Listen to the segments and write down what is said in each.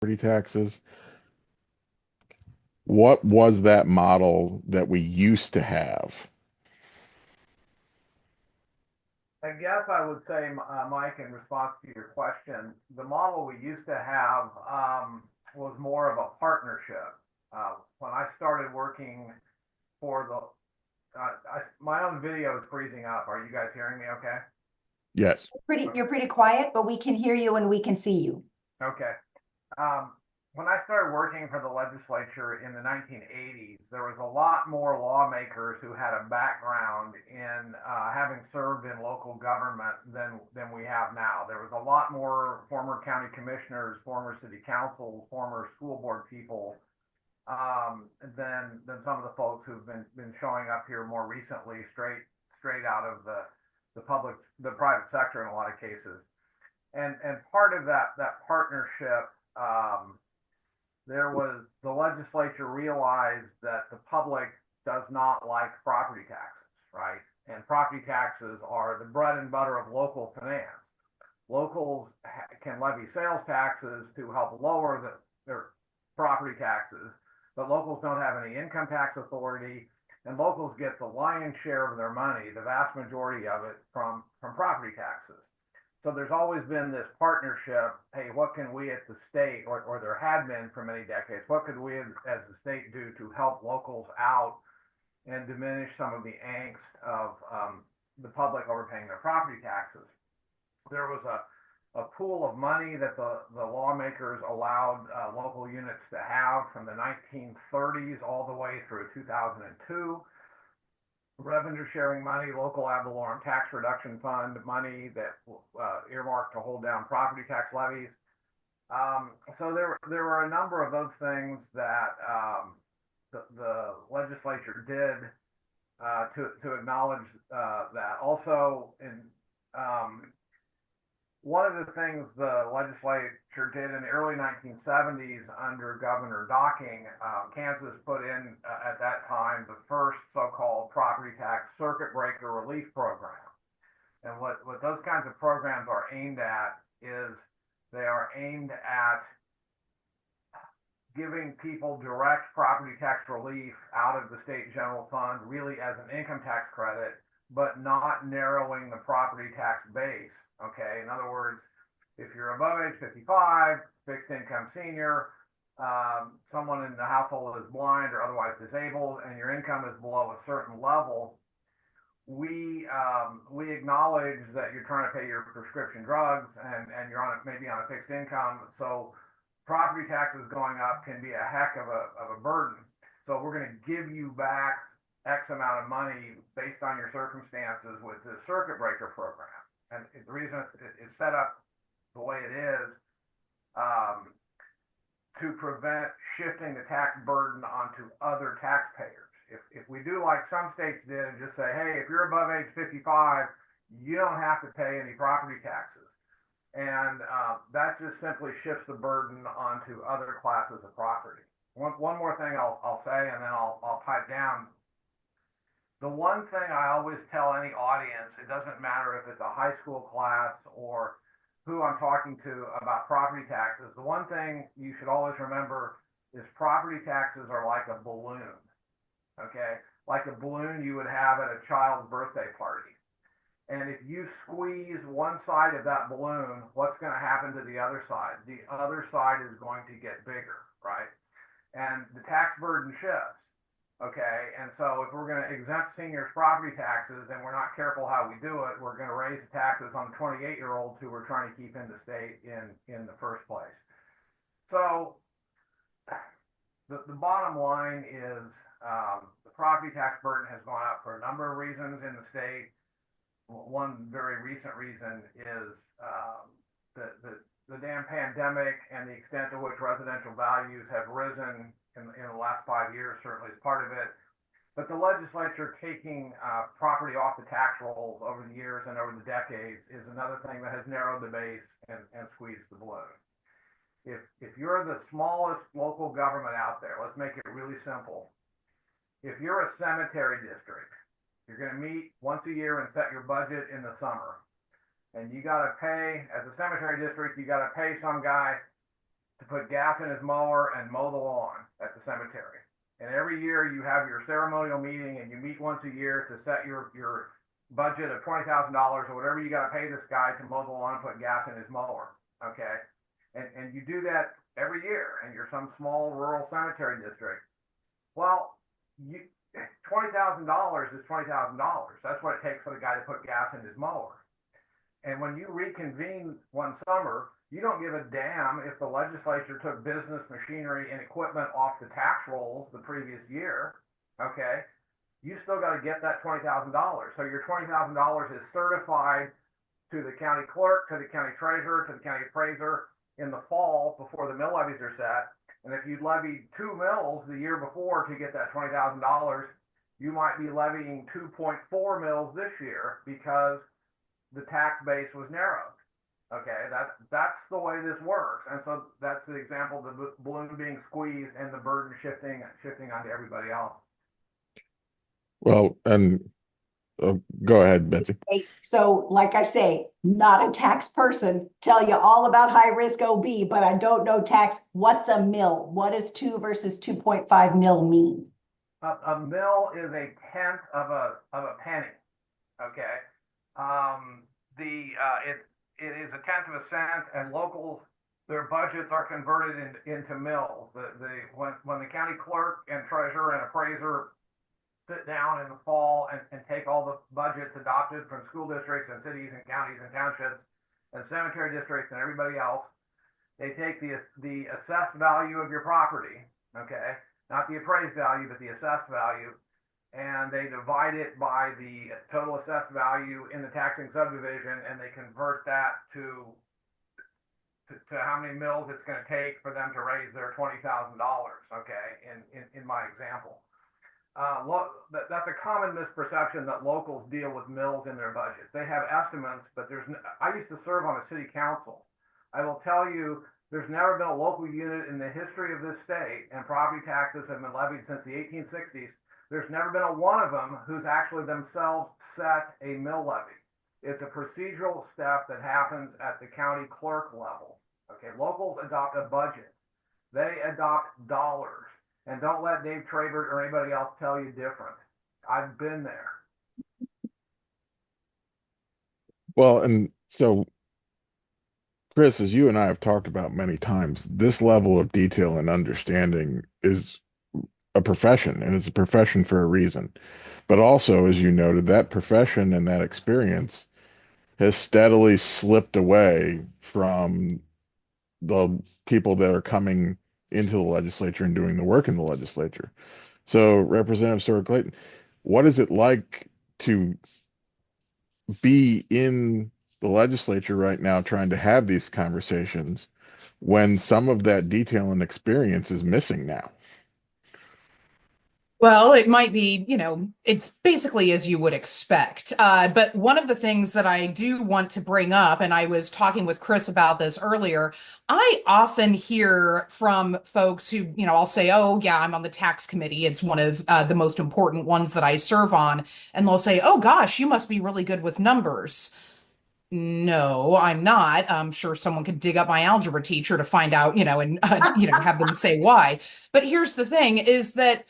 property taxes. What was that model that we used to have? I guess I would say, Mike, in response to your question, the model we used to have was more of a partnership. When I started working for my own video is freezing up. Are you guys hearing me okay? Yes. You're pretty quiet, but we can hear you and we can see you. Okay. Um, when I started working for the legislature in the 1980s, there was a lot more lawmakers who had a background in having served in local government than we have now. There was a lot more former county commissioners, former city councils, former school board people than some of the folks who've been showing up here more recently, straight out of the private sector in a lot of cases. And part of that partnership, there was the legislature realized that the public does not like property taxes, right? And property taxes are the bread and butter of local finance. Locals can levy sales taxes to help lower their property taxes, but locals don't have any income tax authority, and locals get the lion's share of their money, the vast majority of it, from property taxes. So there's always been this partnership. Hey, what can we at the state, or there had been for many decades, what could we as the state do to help locals out and diminish some of the angst of the public overpaying their property taxes? There was a pool of money that the lawmakers allowed local units to have from the 1930s all the way through 2002. Revenue sharing money, local ad valorem tax reduction fund money that earmarked to hold down property tax levies. So there were a number of those things that the legislature did to acknowledge that. Also, one of the things the legislature did in the early 1970s under Governor Docking, Kansas put in at that time the first so-called property tax circuit breaker relief program. And what those kinds of programs are aimed at is they are aimed at giving people direct property tax relief out of the state general fund, really as an income tax credit, but not narrowing the property tax base. Okay, in other words, if you're above age 55, fixed income senior, someone in the household is blind or otherwise disabled, and your income is below a certain level, we acknowledge that you're trying to pay your prescription drugs and you're maybe on a fixed income. So property taxes going up can be a heck of a burden. So we're going to give you back X amount of money based on your circumstances with the circuit breaker program. And the reason it's set up the way it is to prevent shifting the tax burden onto other taxpayers. If we do like some states did and just say, hey, if you're above age 55, you don't have to pay any property taxes. And that just simply shifts the burden onto other classes of property. One more thing I'll say, and then I'll pipe down. The one thing I always tell any audience, it doesn't matter if it's a high school class or who I'm talking to about property taxes, the one thing you should always remember is property taxes are like a balloon, okay? Like a balloon you would have at a child's birthday party. And if you squeeze one side of that balloon, what's going to happen to the other side? The other side is going to get bigger, right? And the tax burden shifts. Okay, and so if we're going to exempt seniors' property taxes and we're not careful how we do it, we're going to raise the taxes on 28-year-olds who we're trying to keep in the state in the first place. So the bottom line is the property tax burden has gone up for a number of reasons in the state. One very recent reason is the damn pandemic and the extent to which residential values have risen in the last 5 years certainly is part of it. But the legislature taking property off the tax rolls over the years and over the decades is another thing that has narrowed the base and squeezed the balloon. If you're the smallest local government out there, let's make it really simple. If you're a cemetery district, you're going to meet once a year and set your budget in the summer. And you got to pay, as a cemetery district, you got to pay some guy to put gas in his mower and mow the lawn at the cemetery. And every year you have your ceremonial meeting and you meet once a year to set your budget of $20,000 or whatever you got to pay this guy to mow the lawn and put gas in his mower. Okay. And you do that every year and you're some small rural cemetery district. Well, $20,000 is $20,000. That's what it takes for the guy to put gas in his mower. And when you reconvene one summer, you don't give a damn if the legislature took business machinery and equipment off the tax rolls the previous year. Okay. You still got to get that $20,000. So your $20,000 is certified to the county clerk, to the county treasurer, to the county appraiser in the fall before the mill levies are set. And if you levied 2 mills the year before to get that $20,000, you might be levying 2.4 mills this year because the tax base was narrowed. Okay, that's the way this works. And so that's the example of the balloon being squeezed and the burden shifting onto everybody else. Well, and go ahead, Betsy. So like I say, not a tax person, tell you all about high risk OB, but I don't know tax. What's a mill? What does 2 versus 2.5 mil mean? A mill is a tenth of a penny. Okay. It is a tenth of a cent, and locals, their budgets are converted into mills. When the county clerk and treasurer and appraiser sit down in the fall and take all the budgets adopted from school districts and cities and counties and townships and cemetery districts and everybody else, they take the assessed value of your property, okay, not the appraised value, but the assessed value, and they divide it by the total assessed value in the taxing subdivision, and they convert that to how many mills it's going to take for them to raise their $20,000. Okay, in my example, that's a common misperception that locals deal with mills in their budgets. They have estimates, but I used to serve on a city council. I will tell you, there's never been a local unit in the history of this state, and property taxes have been levied since the 1860s. There's never been a one of them who's actually themselves set a mill levy. It's a procedural step that happens at the county clerk level. Okay, locals adopt a budget. They adopt dollars. And don't let Dave Trabert or anybody else tell you different. I've been there. Well, and so, Chris, as you and I have talked about many times, this level of detail and understanding is a profession, and it's a profession for a reason. But also, as you noted, that profession and that experience has steadily slipped away from the people that are coming into the legislature and doing the work in the legislature. So, Representative Stewart-Clayton, what is it like to be in the legislature right now trying to have these conversations when some of that detail and experience is missing now? Well, it might be, it's basically as you would expect. But one of the things that I do want to bring up, and I was talking with Chris about this earlier, I often hear from folks who, I'll say, oh, yeah, I'm on the tax committee. It's one of the most important ones that I serve on. And they'll say, oh, gosh, you must be really good with numbers. No, I'm not. I'm sure someone could dig up my algebra teacher to find out, and, have them say why. But here's the thing is that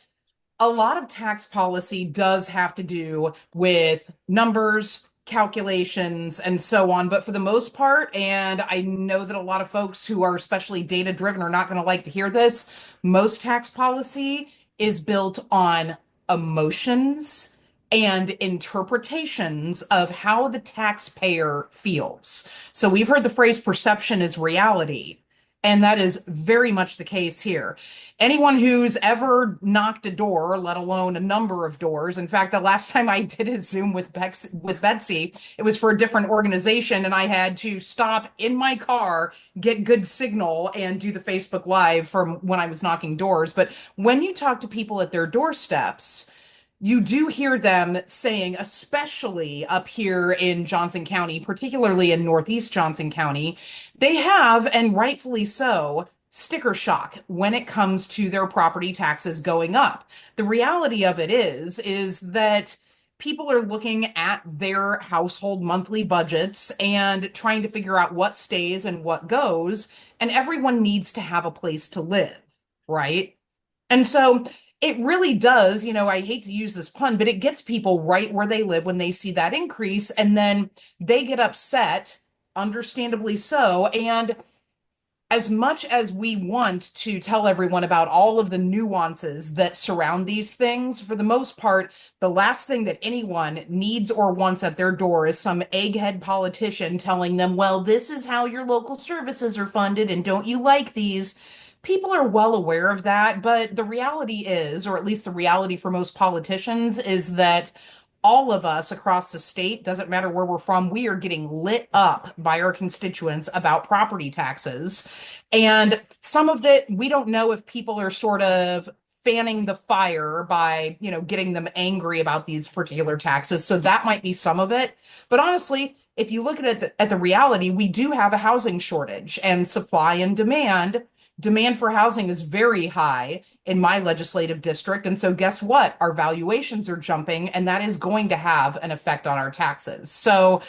a lot of tax policy does have to do with numbers, calculations, and so on. But for the most part, and I know that a lot of folks who are especially data driven are not going to like to hear this, most tax policy is built on emotions and interpretations of how the taxpayer feels. So we've heard the phrase perception is reality. And that is very much the case here. Anyone who's ever knocked a door, let alone a number of doors. In fact, the last time I did a Zoom with Betsy, it was for a different organization, and I had to stop in my car, get good signal, and do the Facebook Live from when I was knocking doors. But when you talk to people at their doorsteps, you do hear them saying, especially up here in Johnson County, particularly in Northeast Johnson County, they have, and rightfully so, sticker shock when it comes to their property taxes going up. The reality of it is that people are looking at their household monthly budgets and trying to figure out what stays and what goes, and everyone needs to have a place to live, right? And so it really does, I hate to use this pun, but it gets people right where they live when they see that increase, and then they get upset, understandably so. And as much as we want to tell everyone about all of the nuances that surround these things, for the most part, the last thing that anyone needs or wants at their door is some egghead politician telling them, well, this is how your local services are funded, and don't you like these? People are well aware of that, but the reality is, or at least the reality for most politicians, is that all of us across the state, doesn't matter where we're from, we are getting lit up by our constituents about property taxes. And some of it, we don't know if people are sort of fanning the fire by, getting them angry about these particular taxes. So that might be some of it. But honestly, if you look at the reality, we do have a housing shortage, and supply and demand for housing is very high in my legislative district. And so guess what? Our valuations are jumping, and that is going to have an effect on our taxes. So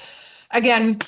again,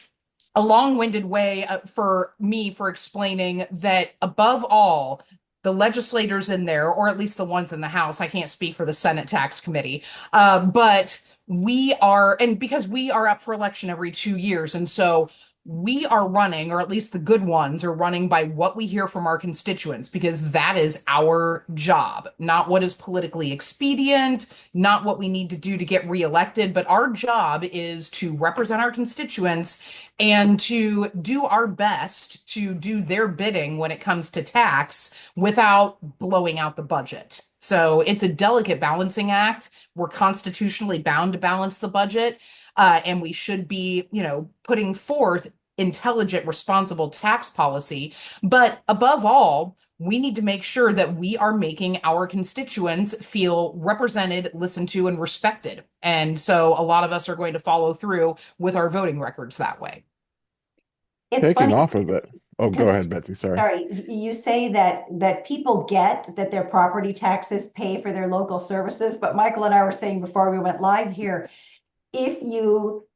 a long-winded way for me for explaining that above all, the legislators in there, or at least the ones in the House, I can't speak for the Senate Tax Committee, but we are, and because we are up for election every 2 years, and so we are running, or at least the good ones are running by what we hear from our constituents, because that is our job, not what is politically expedient, not what we need to do to get reelected, but our job is to represent our constituents and to do our best to do their bidding when it comes to tax without blowing out the budget. So it's a delicate balancing act. We're constitutionally bound to balance the budget. And we should be, putting forth intelligent, responsible tax policy. But above all, we need to make sure that we are making our constituents feel represented, listened to, and respected. And so a lot of us are going to follow through with our voting records that way. It's Taking funny. off of it. Oh, go ahead, Betsy. Sorry. Sorry, you say that people get that their property taxes pay for their local services, but Michael and I were saying before we went live here, if you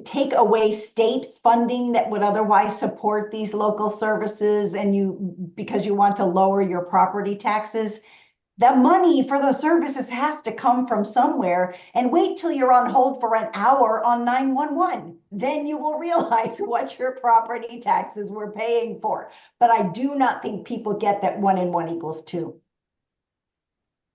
take away state funding that would otherwise support these local services, and because you want to lower your property taxes, the money for those services has to come from somewhere. And wait till you're on hold for an hour on 911. Then you will realize what your property taxes were paying for. But I do not think people get that 1 and 1 equals 2.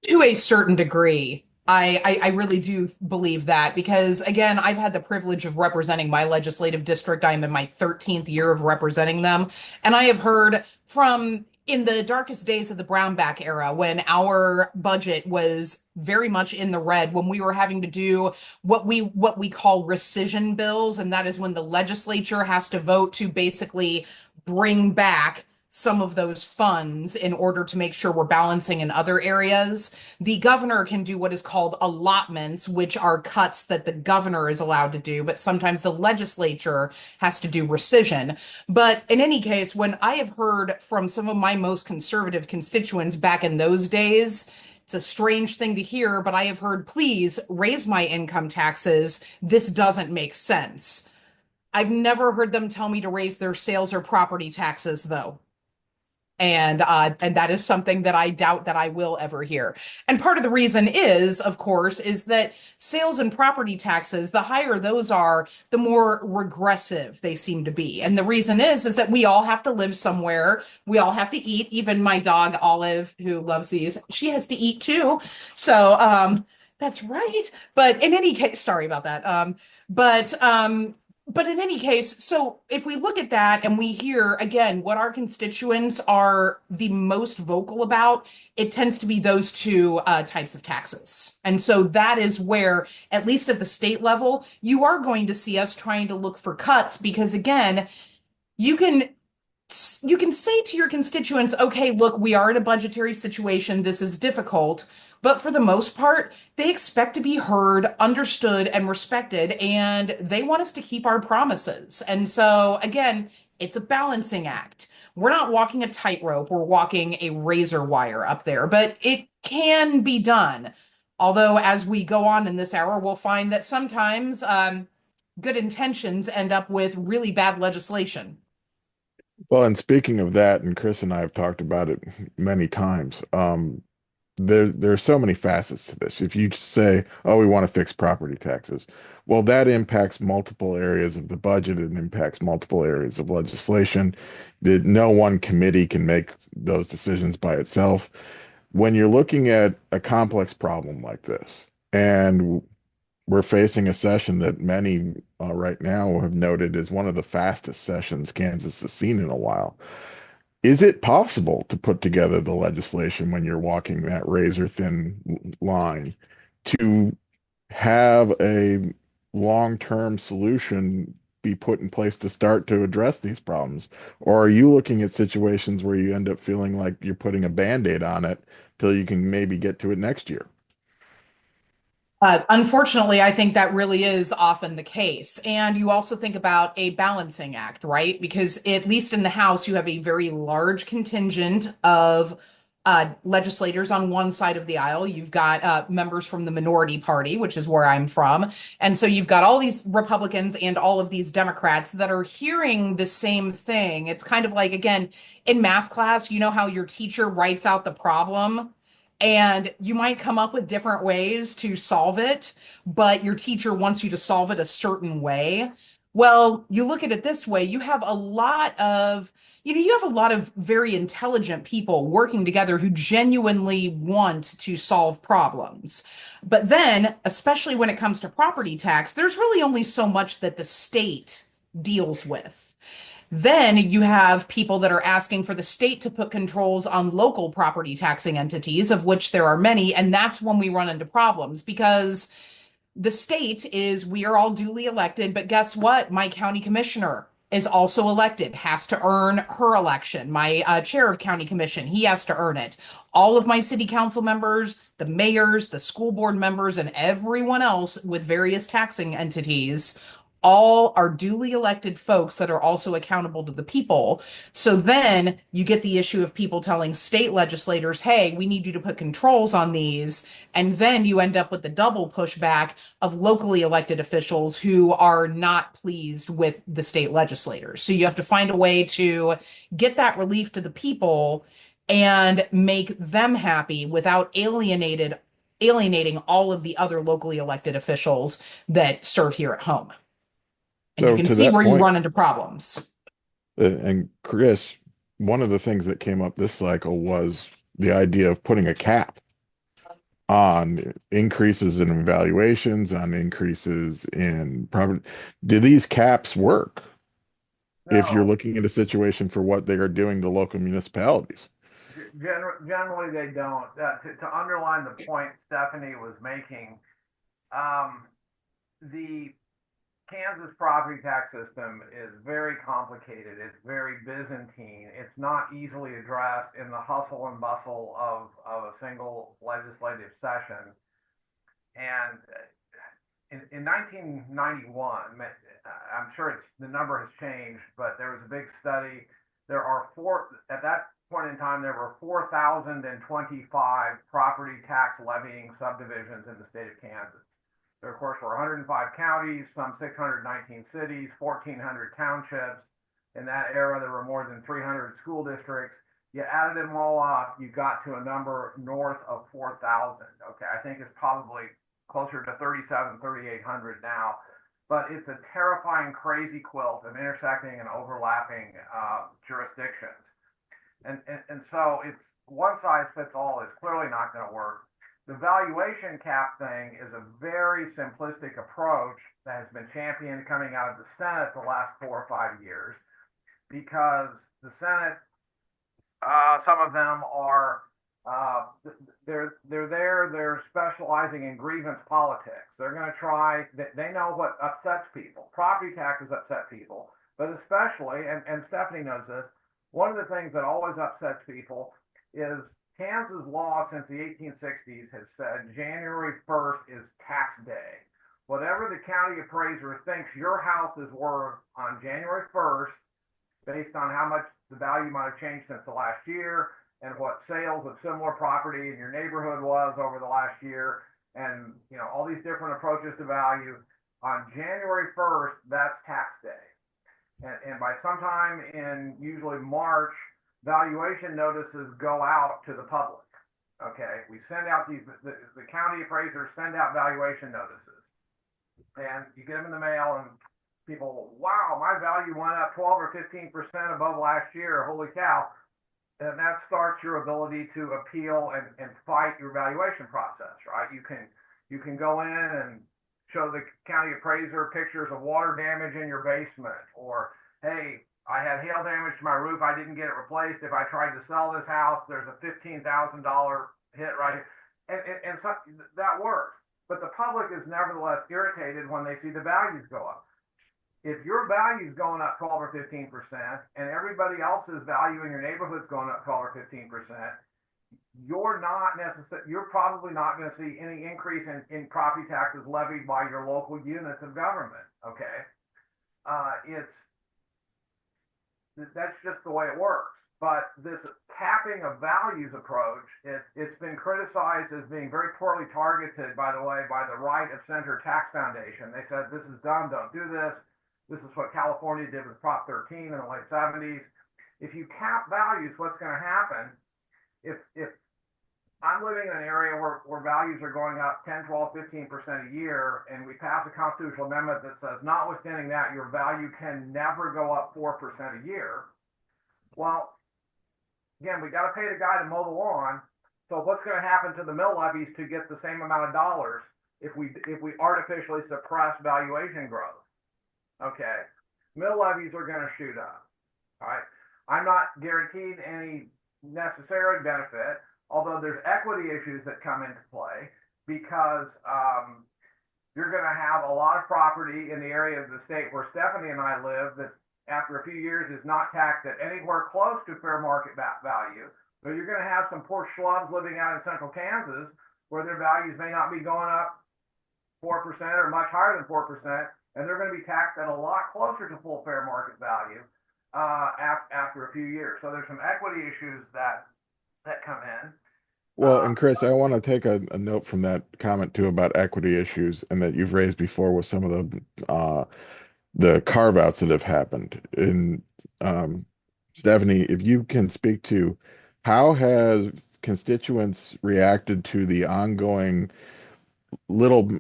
To a certain degree. I really do believe that, because again, I've had the privilege of representing my legislative district. I'm in my 13th year of representing them. And I have heard from in the darkest days of the Brownback era, when our budget was very much in the red, when we were having to do what we call rescission bills, and that is when the legislature has to vote to basically bring back some of those funds in order to make sure we're balancing in other areas. The governor can do what is called allotments, which are cuts that the governor is allowed to do, but sometimes the legislature has to do rescission. But in any case, when I have heard from some of my most conservative constituents back in those days, it's a strange thing to hear, but I have heard, please raise my income taxes. This doesn't make sense. I've never heard them tell me to raise their sales or property taxes, though. And that is something that I doubt that I will ever hear. And part of the reason is, of course, is that sales and property taxes, the higher those are, the more regressive they seem to be. And the reason is that we all have to live somewhere. We all have to eat. Even my dog, Olive, who loves these, she has to eat too. So that's right. But in any case, sorry about that. But in any case, so if we look at that and we hear again what our constituents are the most vocal about, it tends to be those two types of taxes. And so that is where, at least at the state level, you are going to see us trying to look for cuts, because again, you can say to your constituents, okay, look, we are in a budgetary situation. This is difficult. But for the most part, they expect to be heard, understood, and respected, and they want us to keep our promises. And so, again, it's a balancing act. We're not walking a tightrope, we're walking a razor wire up there, but it can be done. Although, as we go on in this hour, we'll find that sometimes good intentions end up with really bad legislation. Well, and speaking of that, and Chris and I have talked about it many times, there's so many facets to this. If you say, "Oh, we want to fix property taxes," well, that impacts multiple areas of the budget. It impacts multiple areas of legislation. That no one committee can make those decisions by itself. When you're looking at a complex problem like this, and we're facing a session that many right now have noted is one of the fastest sessions Kansas has seen in a while. Is it possible to put together the legislation when you're walking that razor thin line to have a long-term solution be put in place to start to address these problems? Or are you looking at situations where you end up feeling like you're putting a band-aid on it till you can maybe get to it next year? Unfortunately, I think that really is often the case. And you also think about a balancing act, right? Because at least in the House, you have a very large contingent of legislators on one side of the aisle. You've got members from the minority party, which is where I'm from. And so you've got all these Republicans and all of these Democrats that are hearing the same thing. It's kind of like, again, in math class, you know how your teacher writes out the problem? And you might come up with different ways to solve it, but your teacher wants you to solve it a certain way. Well, you look at it this way, you have a lot of, you have a lot of very intelligent people working together who genuinely want to solve problems. But then, especially when it comes to property tax, there's really only so much that the state deals with. Then you have people that are asking for the state to put controls on local property taxing entities, of which there are many. And that's when we run into problems because the state is, we are all duly elected. But guess what? My county commissioner is also elected, has to earn her election. My chair of county commission, he has to earn it. All of my city council members, the mayors, the school board members, and everyone else with various taxing entities all are duly elected folks that are also accountable to the people. So then you get the issue of people telling state legislators, hey, we need you to put controls on these. And then you end up with the double pushback of locally elected officials who are not pleased with the state legislators. So you have to find a way to get that relief to the people and make them happy without alienating all of the other locally elected officials that serve here at home. And you So can to see that where you point, run into problems. and Chris, one of the things that came up this cycle was the idea of putting a cap on increases in evaluations, on increases in property. Do these caps work if you're No, looking at a situation for what they are doing to local municipalities? generally they don't. To underline the point Stephanie was making, the Kansas property tax system is very complicated. It's very Byzantine. It's not easily addressed in the hustle and bustle of a single legislative session. And in 1991, I'm sure the number has changed, but there was a big study. There are at that point in time, there were 4,025 property tax levying subdivisions in the state of Kansas. There, of course, were 105 counties, some 619 cities, 1,400 townships. In that era, there were more than 300 school districts. You added them all up, you got to a number north of 4,000. Okay, I think it's probably closer to 3,800 now. But it's a terrifying, crazy quilt of intersecting and overlapping jurisdictions. And so it's one size fits all is clearly not going to work. The valuation cap thing is a very simplistic approach that has been championed coming out of the Senate the last 4 or 5 years because the Senate, some of them are, they're specializing in grievance politics. They're going to try, they know what upsets people. Property taxes upset people, but especially, and Stephanie knows this, one of the things that always upsets people is Kansas law since the 1860s has said January 1st is tax day. Whatever the county appraiser thinks your house is worth on January 1st, based on how much the value might have changed since the last year and what sales of similar property in your neighborhood was over the last year, and all these different approaches to value. On January 1st, that's tax day. And by sometime in usually March, valuation notices go out to the public. Okay, we send out the county appraisers send out valuation notices, and you get them in the mail, and people, wow, my value went up 12 or 15% above last year. Holy cow. And that starts your ability to appeal and fight your valuation process, right? You can go in and show the county appraiser pictures of water damage in your basement, or, hey, I had hail damage to my roof. I didn't get it replaced. If I tried to sell this house, there's a $15,000 hit right here. And so that works. But the public is nevertheless irritated when they see the values go up. If your value is going up 12 or 15%, and everybody else's value in your neighborhood is going up 12 or 15%, you're probably not going to see any increase in property taxes levied by your local units of government. Okay, that's just the way it works. But this capping of values approach, it's been criticized as being very poorly targeted, by the way, by the Right of Center Tax Foundation. They said, this is dumb, don't do this. This is what California did with Prop 13 in the late 70s. If you cap values, what's going to happen, if I'm living in an area where values are going up 10, 12, 15% a year, and we pass a constitutional amendment that says, notwithstanding that, your value can never go up 4% a year. Well, again, we got to pay the guy to mow the lawn. So what's going to happen to the mill levies to get the same amount of dollars if we artificially suppress valuation growth? Okay, mill levies are going to shoot up. All right, I'm not guaranteed any necessary benefit, although there's equity issues that come into play, because you're going to have a lot of property in the area of the state where Stephanie and I live that after a few years is not taxed at anywhere close to fair market value. So you're going to have some poor schlubs living out in central Kansas where their values may not be going up 4% or much higher than 4%, and they're going to be taxed at a lot closer to full fair market value after a few years. So there's some equity issues that come in. Well, and Chris, I want to take a note from that comment too about equity issues, and that you've raised before with some of the carve outs that have happened. And Stephanie, if you can speak to how has constituents reacted to the ongoing little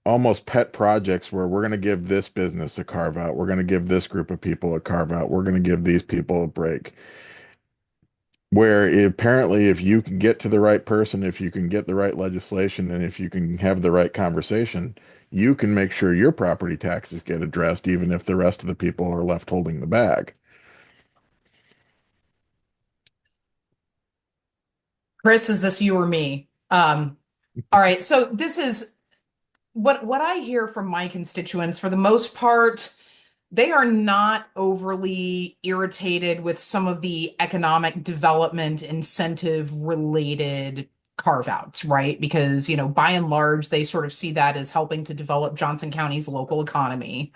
almost pet projects where we're going to give this business a carve out, we're going to give this group of people a carve out, we're going to give these people a break. Where apparently, if you can get to the right person, if you can get the right legislation, and if you can have the right conversation, you can make sure your property taxes get addressed, even if the rest of the people are left holding the bag. Chris, is this you or me? All right. So this is what I hear from my constituents. For the most part, they are not overly irritated with some of the economic development incentive related carve outs, right? Because, by and large, they sort of see that as helping to develop Johnson County's local economy.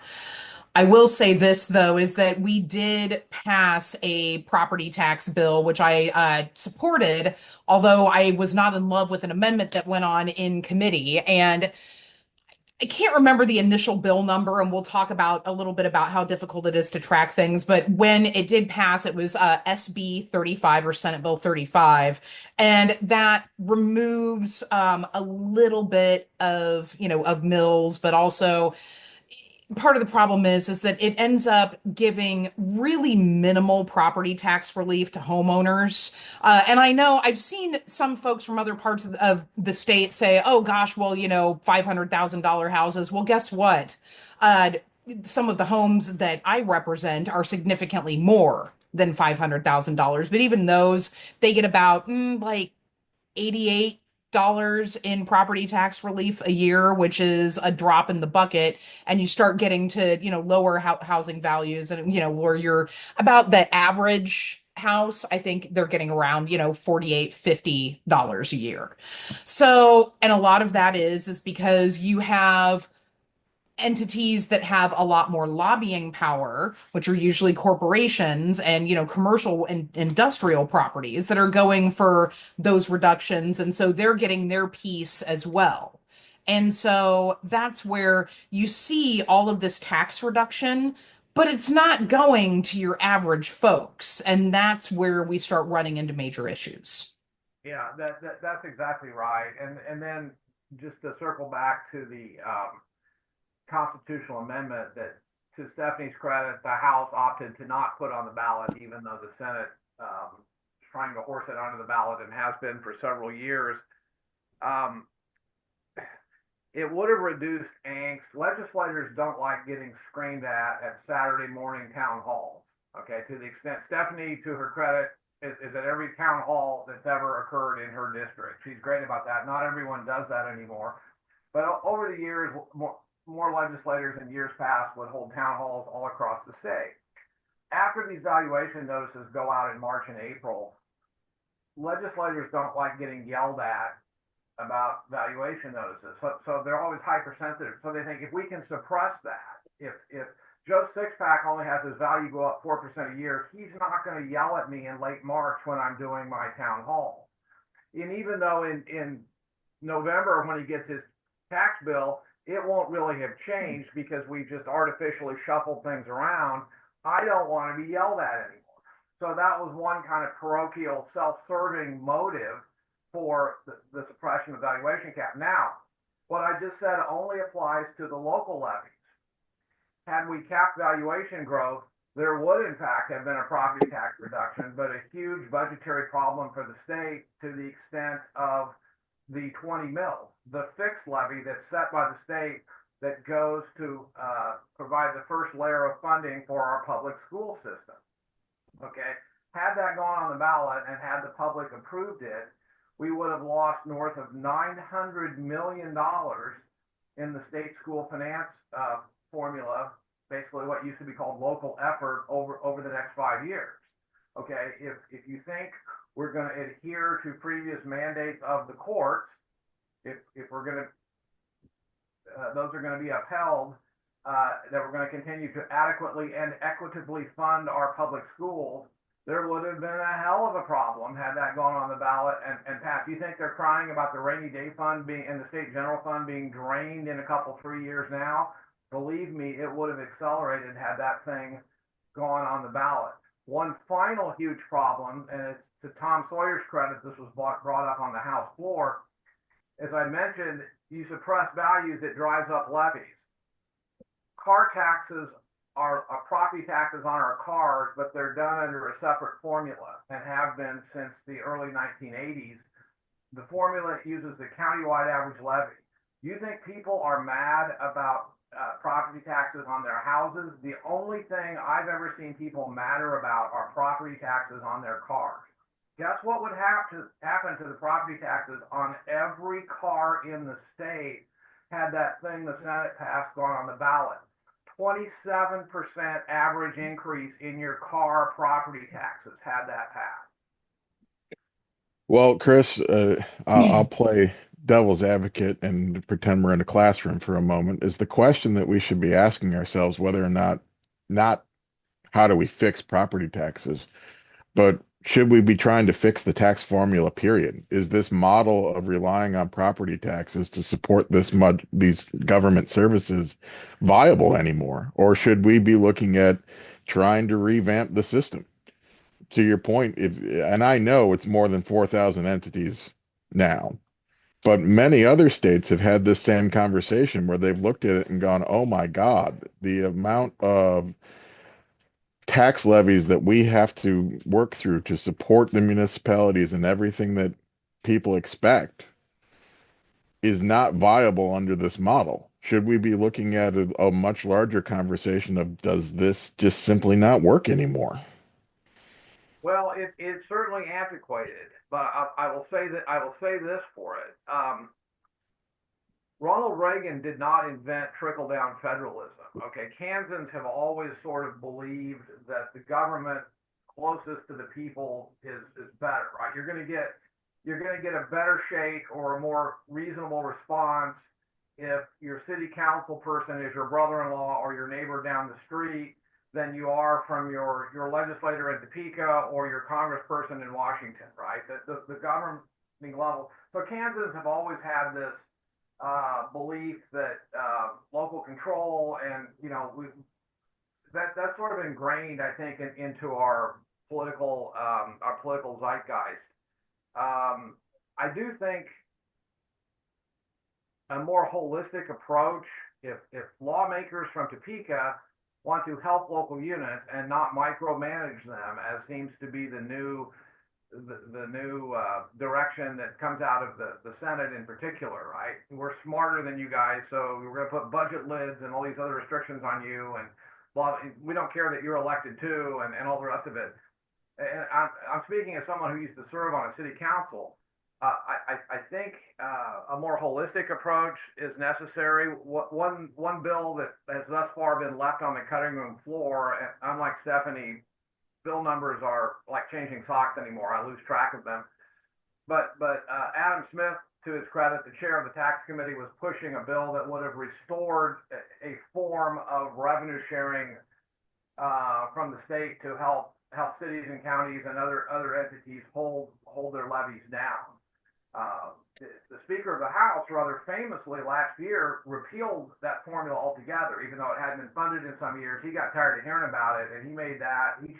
I will say this, though, is that we did pass a property tax bill, which I supported, although I was not in love with an amendment that went on in committee. And I can't remember the initial bill number, and we'll talk about a little bit about how difficult it is to track things. But when it did pass, it was SB 35 or Senate Bill 35, and that removes a little bit of mills, but also part of the problem is that it ends up giving really minimal property tax relief to homeowners. And I know I've seen some folks from other parts of the state say, oh gosh, well, $500,000 houses. Well, guess what? Some of the homes that I represent are significantly more than $500,000. But even those, they get about like 88 dollars in property tax relief a year, which is a drop in the bucket. And you start getting to lower housing values, and where you're about the average house, I think they're getting around $48, $50 a year. So, and a lot of that is because you have entities that have a lot more lobbying power, which are usually corporations and commercial and industrial properties that are going for those reductions, and so they're getting their piece as well. And so that's where you see all of this tax reduction, but it's not going to your average folks. And that's where we start running into major issues. Yeah, that's exactly right. And then just to circle back to the constitutional amendment that, to Stephanie's credit, the House opted to not put on the ballot, even though the Senate is trying to horse it onto the ballot and has been for several years. Um, it would have reduced angst. Legislators don't like getting screamed at Saturday morning town halls. Okay, to the extent Stephanie, to her credit, is at every town hall that's ever occurred in her district. She's great about that. Not everyone does that anymore. But over the years, more legislators in years past would hold town halls all across the state. After these valuation notices go out in March and April, legislators don't like getting yelled at about valuation notices. So they're always hypersensitive. So they think if we can suppress that, if Joe Sixpack only has his value go up 4% a year, he's not going to yell at me in late March when I'm doing my town hall. And even though in November, when he gets his tax bill, it won't really have changed because we just artificially shuffled things around. I don't want to be yelled at anymore. So that was one kind of parochial, self-serving motive for the suppression of valuation cap. Now, what I just said only applies to the local levies. Had we capped valuation growth, there would in fact have been a property tax reduction, but a huge budgetary problem for the state to the extent of the 20 mils, the fixed levy that's set by the state that goes to provide the first layer of funding for our public school system. Okay, had that gone on the ballot and had the public approved it, we would have lost north of $900 million in the state school finance formula, basically what used to be called local effort over the next 5 years. Okay, if you think we're going to adhere to previous mandates of the courts, if we're going to, those are going to be upheld, that we're going to continue to adequately and equitably fund our public schools, there would have been a hell of a problem had that gone on the ballot. And Pat, do you think they're crying about the rainy day fund being and the state general fund being drained in a couple, 3 years now? Believe me, it would have accelerated had that thing gone on the ballot. One final huge problem, and it's to Tom Sawyer's credit, this was brought up on the House floor. As I mentioned, you suppress values, it drives up levies. Car taxes are property taxes on our cars, but they're done under a separate formula and have been since the early 1980s. The formula uses the countywide average levy. You think people are mad about property taxes on their houses? The only thing I've ever seen people matter about are property taxes on their cars. Guess what would have to happen to the property taxes on every car in the state had that thing the Senate passed gone on the ballot? 27% average increase in your car property taxes had that passed. Well, Chris, I'll play devil's advocate and pretend we're in a classroom for a moment. Is the question that we should be asking ourselves whether or not how do we fix property taxes, but should we be trying to fix the tax formula, period? Is this model of relying on property taxes to support these government services viable anymore? Or should we be looking at trying to revamp the system? To your point, and I know it's more than 4,000 entities now, but many other states have had this same conversation where they've looked at it and gone, oh my God, the amount of tax levies that we have to work through to support the municipalities and everything that people expect is not viable under this model. Should we be looking at a much larger conversation of does this just simply not work anymore? Well, it's certainly antiquated, but I will say this for it. Ronald Reagan did not invent trickle-down federalism. Okay, Kansans have always sort of believed that the government closest to the people is better, right? You're going to get a better shake or a more reasonable response if your city council person is your brother-in-law or your neighbor down the street than you are from your legislator in Topeka or your congressperson in Washington, right? The governing level. So Kansans have always had this belief that local control and that's sort of ingrained, I think, into our political zeitgeist. I do think a more holistic approach, if lawmakers from Topeka want to help local units and not micromanage them, as seems to be the new direction that comes out of the Senate in particular, right? We're smarter than you guys, so we're going to put budget lids and all these other restrictions on you, and blah, we don't care that you're elected too, and all the rest of it. And I'm speaking as someone who used to serve on a city council. I think a more holistic approach is necessary. One bill that has thus far been left on the cutting room floor, and I'm like Stephanie, bill numbers are like changing socks anymore. I lose track of them. But Adam Smith, to his credit, the chair of the tax committee, was pushing a bill that would have restored a form of revenue sharing from the state to help cities and counties and other entities hold their levies down. The Speaker of the House, rather famously last year, repealed that formula altogether, even though it hadn't been funded in some years. He got tired of hearing about it, and he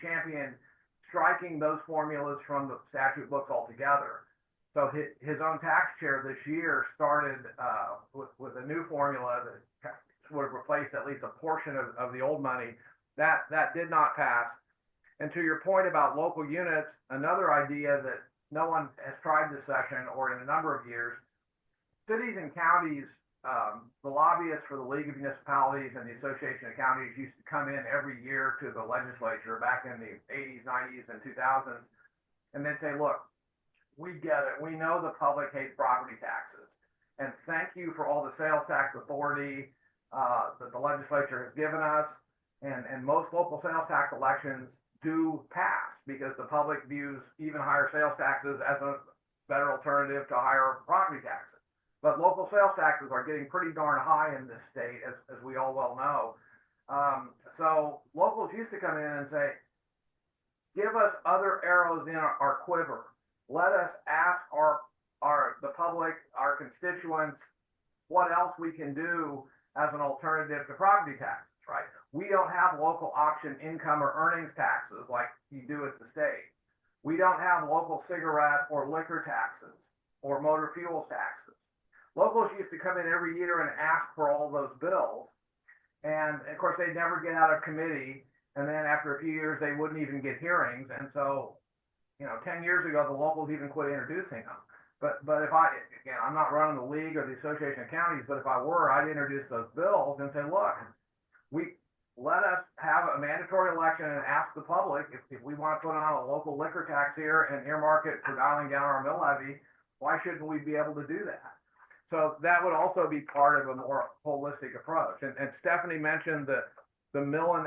championed striking those formulas from the statute books altogether. So his own tax chair this year started with a new formula that would have replaced at least a portion of the old money. That did not pass. And to your point about local units, another idea that no one has tried this session or in a number of years, cities and counties, the lobbyists for the League of Municipalities and the Association of Counties used to come in every year to the legislature back in the 80s, 90s, and 2000s, and they'd say, look, we get it. We know the public hates property taxes. And thank you for all the sales tax authority that the legislature has given us. And most local sales tax elections do pass because the public views even higher sales taxes as a better alternative to higher property taxes. But local sales taxes are getting pretty darn high in this state, as we all well know. So locals used to come in and say, give us other arrows in our quiver. Let us ask the public, our constituents, what else we can do as an alternative to property taxes, right? We don't have local option income or earnings taxes like you do at the state. We don't have local cigarette or liquor taxes or motor fuels taxes. Locals used to come in every year and ask for all those bills. And of course, they'd never get out of committee. And then after a few years, they wouldn't even get hearings. And so, 10 years ago, the locals even quit introducing them. But if I'm not running the league or the Association of Counties, but if I were, I'd introduce those bills and say, look, let us have a mandatory election and ask the public if we want to put on a local liquor tax here and earmark it for dialing down our mill levy, why shouldn't we be able to do that? So that would also be part of a more holistic approach. And Stephanie mentioned that the $1.5 million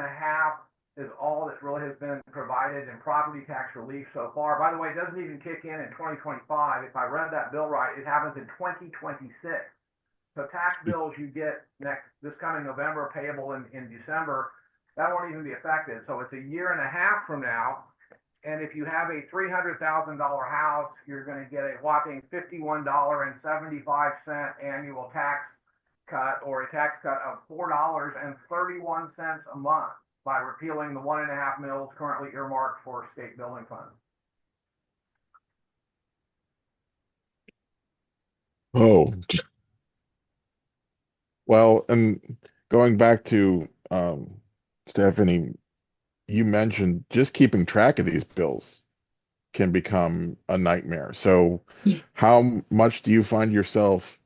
is all that really has been provided in property tax relief so far. By the way, it doesn't even kick in 2025. If I read that bill right, it happens in 2026. So tax bills you get this coming November, payable in December, that won't even be affected. So it's a year and a half from now. And if you have a $300,000 house, you're going to get a whopping $51.75 annual tax cut, or a tax cut of $4.31 a month by repealing the $1.5 million currently earmarked for state building funds. Oh, well, and going back to Stephanie, you mentioned just keeping track of these bills can become a nightmare. So, how much do you find yourself?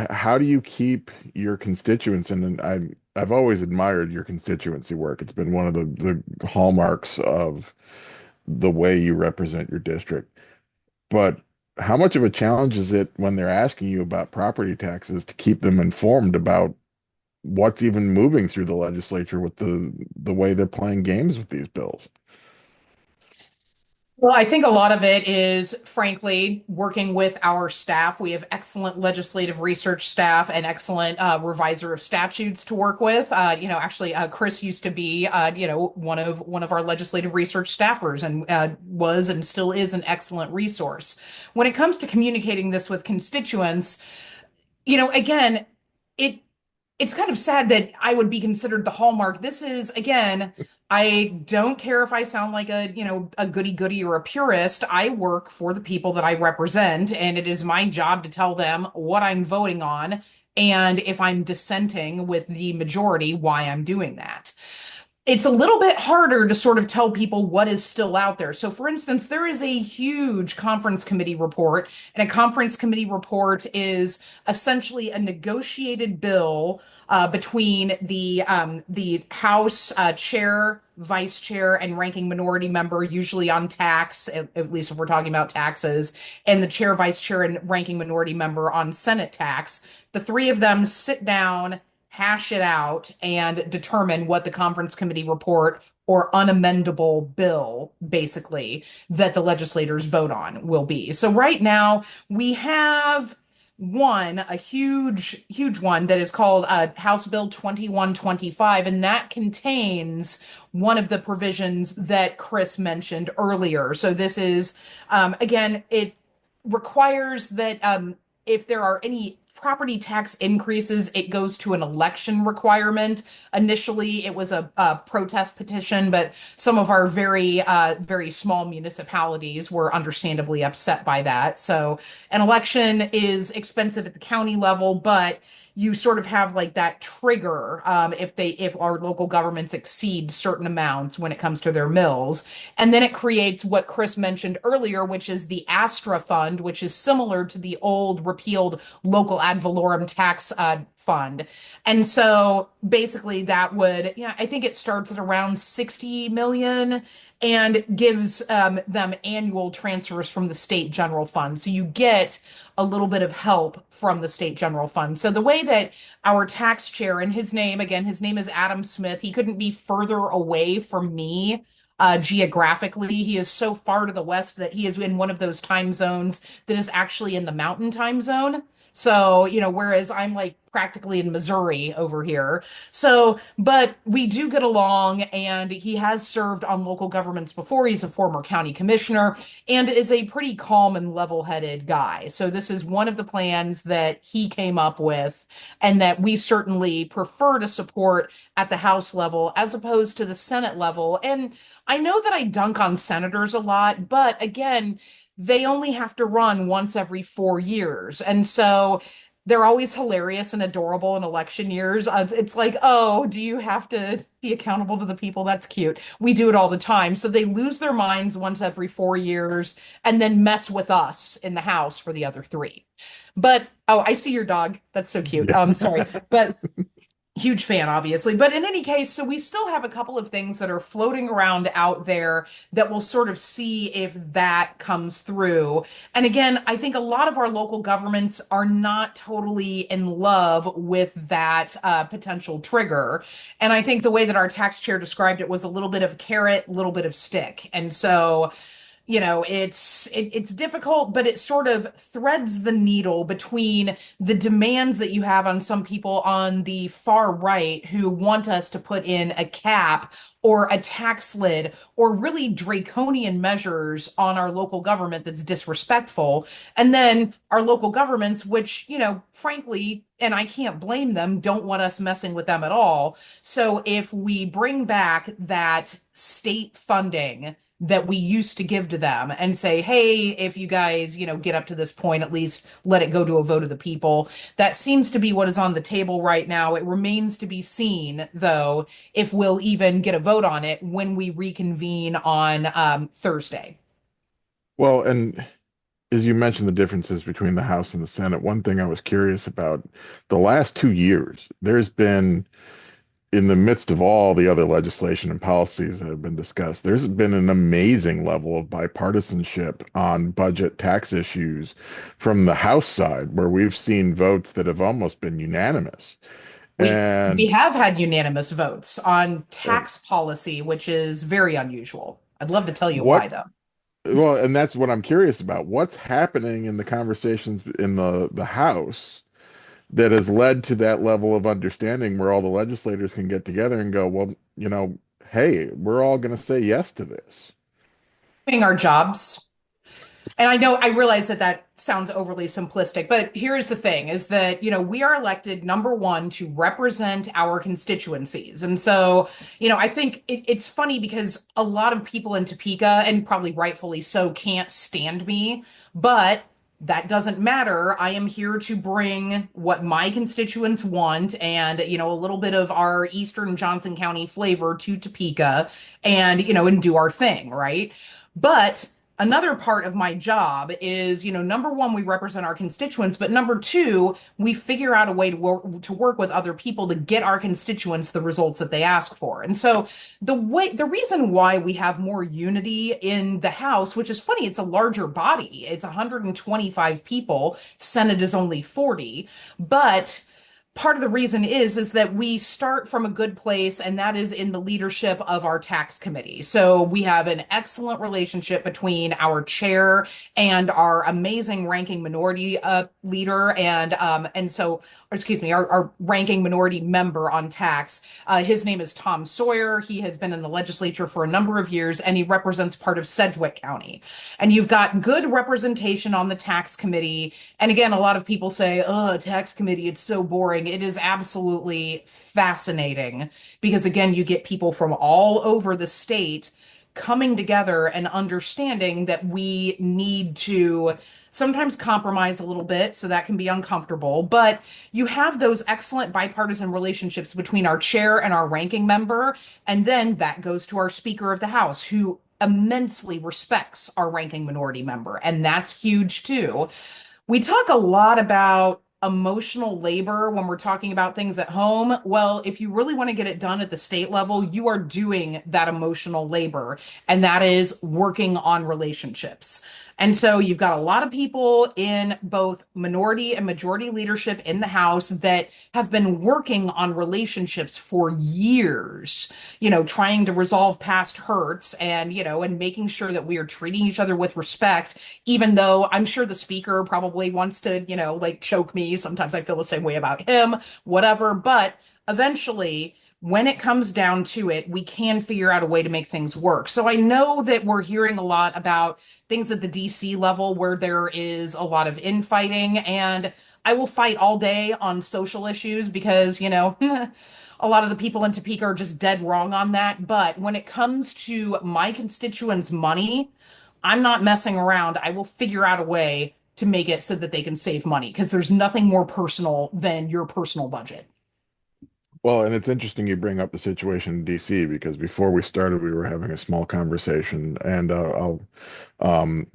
How do you keep your constituents? And I've always admired your constituency work. It's been one of the hallmarks of the way you represent your district. But how much of a challenge is it when they're asking you about property taxes to keep them informed about what's even moving through the legislature with the way they're playing games with these bills? Well, I think a lot of it is, frankly, working with our staff. We have excellent legislative research staff and excellent revisor of statutes to work with. Actually, Chris used to be, one of our legislative research staffers, and was and still is an excellent resource. When it comes to communicating this with constituents, Again, it it's kind of sad that I would be considered the hallmark. This is, again, I don't care if I sound like a goody goody or a purist. I work for the people that I represent, and it is my job to tell them what I'm voting on, and if I'm dissenting with the majority, why I'm doing that. It's a little bit harder to sort of tell people what is still out there. So, for instance, there is a huge conference committee report, and a conference committee report is essentially a negotiated bill between the House chair, vice chair, and ranking minority member, usually on tax, at least if we're talking about taxes, and the chair, vice chair, and ranking minority member on Senate tax. The three of them sit down, hash it out, and determine what the conference committee report or unamendable bill, basically, that the legislators vote on will be. So right now we have a huge one that is called House Bill 2125, and that contains one of the provisions that Chris mentioned earlier. So this is, again, it requires that if there are any property tax increases, it goes to an election requirement. Initially, it was a protest petition, but some of our very small municipalities were understandably upset by that. So an election is expensive at the county level, but you sort of have like that trigger if our local governments exceed certain amounts when it comes to their mills. And then it creates what Chris mentioned earlier, which is the Astra Fund, which is similar to the old repealed local ad valorem tax fund. And so basically that would, I think it starts at around 60 million and gives them annual transfers from the state general fund. So you get a little bit of help from the state general fund. So the way that our tax chair, and his name is Adam Smith, he couldn't be further away from me geographically. He is so far to the west that he is in one of those time zones that is actually in the mountain time zone. So, whereas I'm like practically in Missouri over here. So, but we do get along, and he has served on local governments before. He's a former county commissioner and is a pretty calm and level-headed guy. So, this is one of the plans that he came up with and that we certainly prefer to support at the House level as opposed to the Senate level. And I know that I dunk on senators a lot, but again, they only have to run once every 4 years. And so they're always hilarious and adorable in election years. It's like, oh, do you have to be accountable to the people? That's cute. We do it all the time. So they lose their minds once every 4 years and then mess with us in the House for the other three. But, oh, I see your dog. That's so cute. Sorry. But huge fan, obviously. But in any case, so we still have a couple of things that are floating around out there that we'll sort of see if that comes through. And again, I think a lot of our local governments are not totally in love with that potential trigger. And I think the way that our tax chair described it was a little bit of carrot, a little bit of stick. And so it's difficult, but it sort of threads the needle between the demands that you have on some people on the far right who want us to put in a cap or a tax lid or really draconian measures on our local government that's disrespectful. And then our local governments, which, frankly, and I can't blame them, don't want us messing with them at all. So if we bring back that state funding that we used to give to them and say, hey, if you guys, get up to this point, at least let it go to a vote of the people. That seems to be what is on the table right now. It remains to be seen, though, if we'll even get a vote on it when we reconvene on Thursday. Well, and as you mentioned the differences between the House and the Senate, one thing I was curious about the last 2 years, there's been, in the midst of all the other legislation and policies that have been discussed, there's been an amazing level of bipartisanship on budget tax issues from the House side, where we've seen votes that have almost been unanimous. We And have had unanimous votes on uh, tax policy, which is very unusual. I'd love to tell you why, what, though. well, and that's what I'm curious about. What's happening in the conversations in the House that has led to that level of understanding where all the legislators can get together and go, well, hey, we're all going to say yes to this. Doing our jobs. And I know, I realize that that sounds overly simplistic, but here's the thing is that, we are elected number one to represent our constituencies. And so, I think it's funny because a lot of people in Topeka, and probably rightfully so, can't stand me, but that doesn't matter. I am here to bring what my constituents want and, a little bit of our Eastern Johnson County flavor to Topeka and, and do our thing, right? But another part of my job is, number one, we represent our constituents, but number two, we figure out a way to work with other people to get our constituents the results that they ask for. And so the reason why we have more unity in the House, which is funny, it's a larger body, it's 125 people, Senate is only 40, but part of the reason is that we start from a good place, and that is in the leadership of our tax committee. So we have an excellent relationship between our chair and our amazing ranking minority leader, and so, or excuse me, our ranking minority member on tax. His name is Tom Sawyer. He has been in the legislature for a number of years, and he represents part of Sedgwick County. And you've got good representation on the tax committee. And again, a lot of people say, "Oh, tax committee, it's so boring." It is absolutely fascinating because, again, you get people from all over the state coming together and understanding that we need to sometimes compromise a little bit, so that can be uncomfortable. But you have those excellent bipartisan relationships between our chair and our ranking member. And then that goes to our Speaker of the House, who immensely respects our ranking minority member. And that's huge too. We talk a lot about emotional labor when we're talking about things at home. Well, if you really want to get it done at the state level, you are doing that emotional labor, and that is working on relationships. And so you've got a lot of people in both minority and majority leadership in the House that have been working on relationships for years, trying to resolve past hurts and, and making sure that we are treating each other with respect, even though I'm sure the speaker probably wants to, like choke me. Sometimes I feel the same way about him, whatever. But eventually, when it comes down to it, we can figure out a way to make things work. So I know that we're hearing a lot about things at the DC level where there is a lot of infighting, and I will fight all day on social issues because, a lot of the people in Topeka are just dead wrong on that. But when it comes to my constituents' money, I'm not messing around. I will figure out a way to make it so that they can save money because there's nothing more personal than your personal budget. Well, and it's interesting you bring up the situation in DC because before we started, we were having a small conversation, and I'll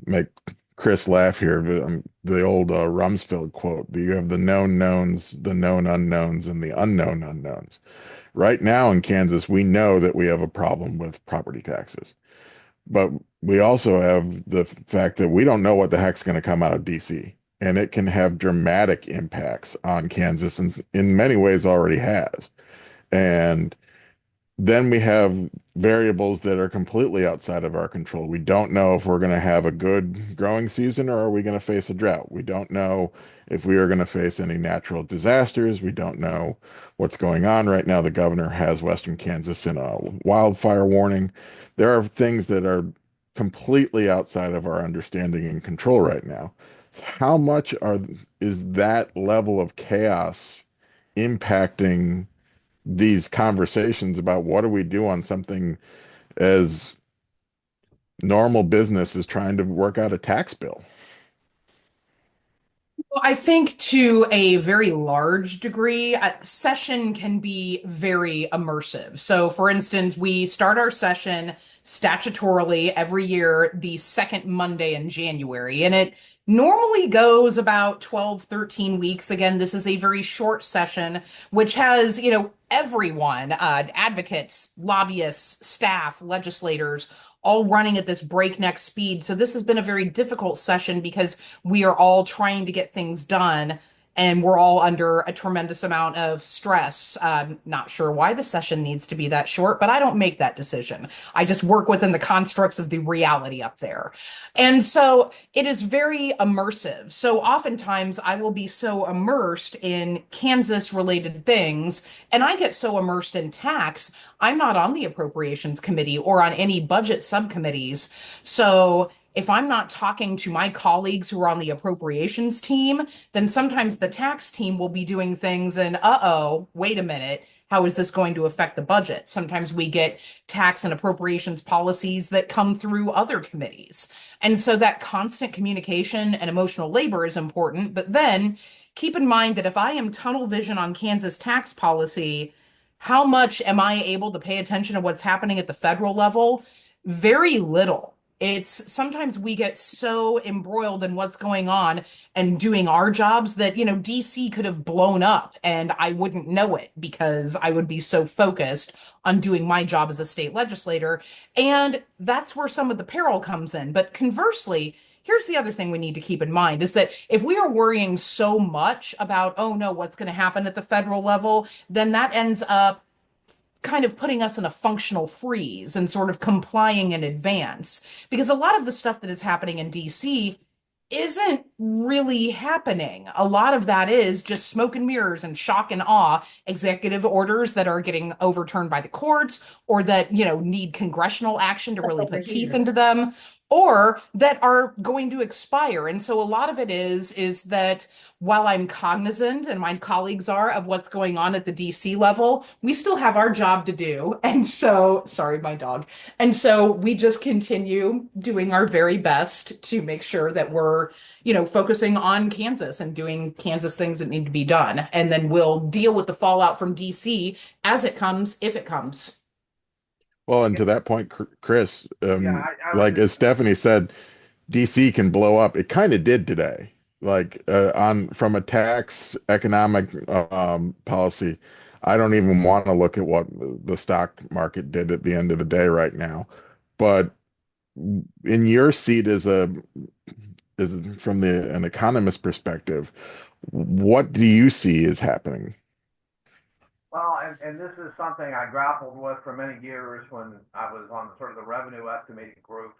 make Chris laugh here. The old Rumsfeld quote: "You have the known knowns, the known unknowns, and the unknown unknowns." Right now in Kansas, we know that we have a problem with property taxes, but we also have the fact that we don't know what the heck's going to come out of DC. And it can have dramatic impacts on Kansas, and in many ways already has. And then we have variables that are completely outside of our control. We don't know if we're going to have a good growing season or are we going to face a drought. We don't know if we are going to face any natural disasters. We don't know what's going on right now. The governor has Western Kansas in a wildfire warning. There are things that are completely outside of our understanding and control right now. How much is that level of chaos impacting these conversations about what do we do on something as normal business as trying to work out a tax bill? Well, I think to a very large degree, a session can be very immersive. So, for instance, we start our session statutorily every year, the second Monday in January, and it normally goes about 12, 13 weeks. Again, this is a very short session, which has, everyone, advocates, lobbyists, staff, legislators, all running at this breakneck speed. So this has been a very difficult session because we are all trying to get things done and we're all under a tremendous amount of stress. Not sure why the session needs to be that short, but I don't make that decision. I just work within the constructs of the reality up there. And so it is very immersive. So oftentimes I will be so immersed in Kansas related things, and I get so immersed in tax, I'm not on the appropriations committee or on any budget subcommittees. So if I'm not talking to my colleagues who are on the appropriations team, then sometimes the tax team will be doing things and, uh-oh, wait a minute. How is this going to affect the budget? Sometimes we get tax and appropriations policies that come through other committees. And so that constant communication and emotional labor is important. But then keep in mind that if I am tunnel vision on Kansas tax policy, how much am I able to pay attention to what's happening at the federal level? Very little. It's sometimes we get so embroiled in what's going on and doing our jobs that, DC could have blown up and I wouldn't know it because I would be so focused on doing my job as a state legislator. And that's where some of the peril comes in. But conversely, here's the other thing we need to keep in mind is that if we are worrying so much about, oh no, what's going to happen at the federal level, then that ends up kind of putting us in a functional freeze and sort of complying in advance. Because a lot of the stuff that is happening in DC isn't really happening. A lot of that is just smoke and mirrors and shock and awe executive orders that are getting overturned by the courts or that, need congressional action to really put teeth into them or that are going to expire. And so a lot of it is that while I'm cognizant and my colleagues are of what's going on at the DC level, we still have our job to do. And so, sorry, my dog. And so we just continue doing our very best to make sure that we're, focusing on Kansas and doing Kansas things that need to be done. And then we'll deal with the fallout from DC as it comes, if it comes. Well, and to that point, Chris, Yeah, I was like as just, Stephanie said, DC can blow up. It kind of did today. Like on from a tax economic policy, I don't even want to look at what the stock market did at the end of the day right now. But in your seat as from an economist perspective, what do you see is happening? well, and this is something I grappled with for many years when I was on sort of the revenue estimating group.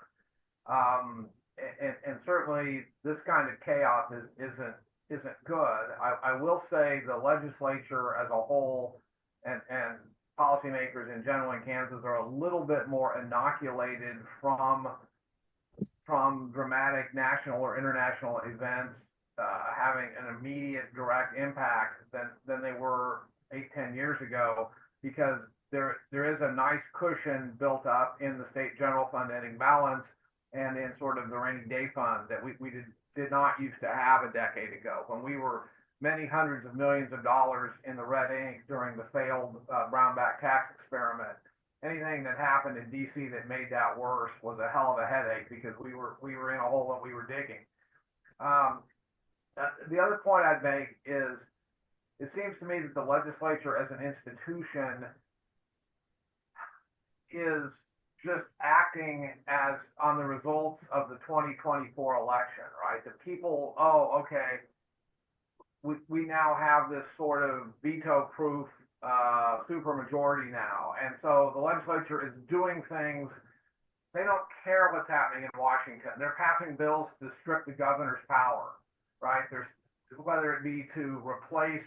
And certainly this kind of chaos isn't good. I will say the legislature as a whole and policymakers in general in Kansas are a little bit more inoculated from dramatic national or international events having an immediate direct impact than they were 8, 10 years ago, because there is a nice cushion built up in the state general fund ending balance and in sort of the rainy day fund that we did not used to have a decade ago when we were many hundreds of millions of dollars in the red ink during the failed Brownback tax experiment. Anything that happened in DC that made that worse was a hell of a headache because we were in a hole that we were digging. Um, the other point I'd make is it seems to me that the legislature as an institution is just acting as on the results of the 2024 election, right? The people, oh, okay, we now have this sort of veto-proof supermajority now, and so the legislature is doing things. They don't care what's happening in Washington. They're passing bills to strip the governor's power, right? There's whether it be to replace